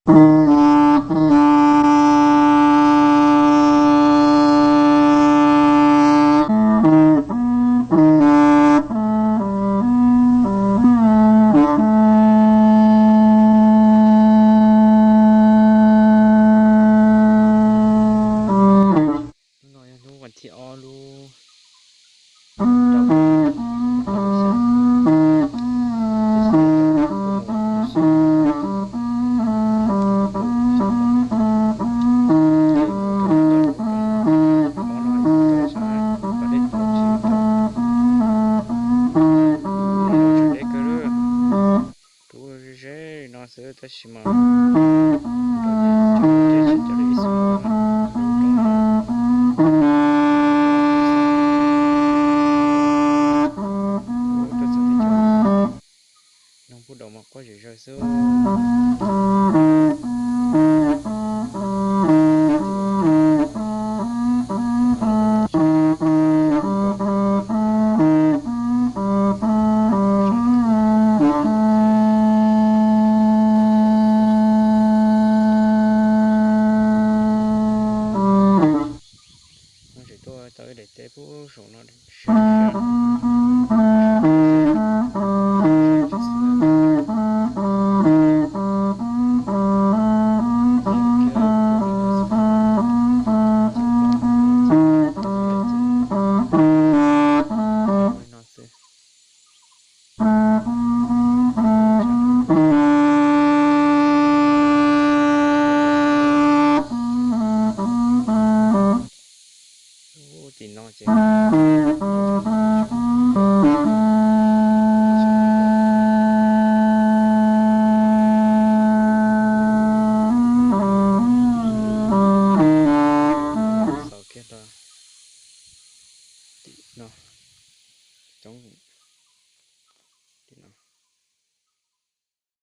nói nu còn thì o lu đau đau xa để sẽ đau bộ một số bộ số để bộ đau đau đau có nói đau xa và đến đau chỉ đau nó nói chuyện đấy cơ rồi tu rồi nó sẽ ta xí mà đau để cho để chỉ cho đấy xí mà lu đau nó ô tôi sẽ đi cho nông phụ đầu mà có gì rồi số thì ô nó là đi cho giờ cũng có rồi nó nó chỉ tôi tới để tế phụ số nó sẽ sẽ chỉ là giờ kia bộ đi nó số giờ bỏ nó chỉ tới để chế ôi nó sẽ cho ô thì nó chỉ nó cho nó đi cho đi cho nó bộ sau kia ta tí nó chống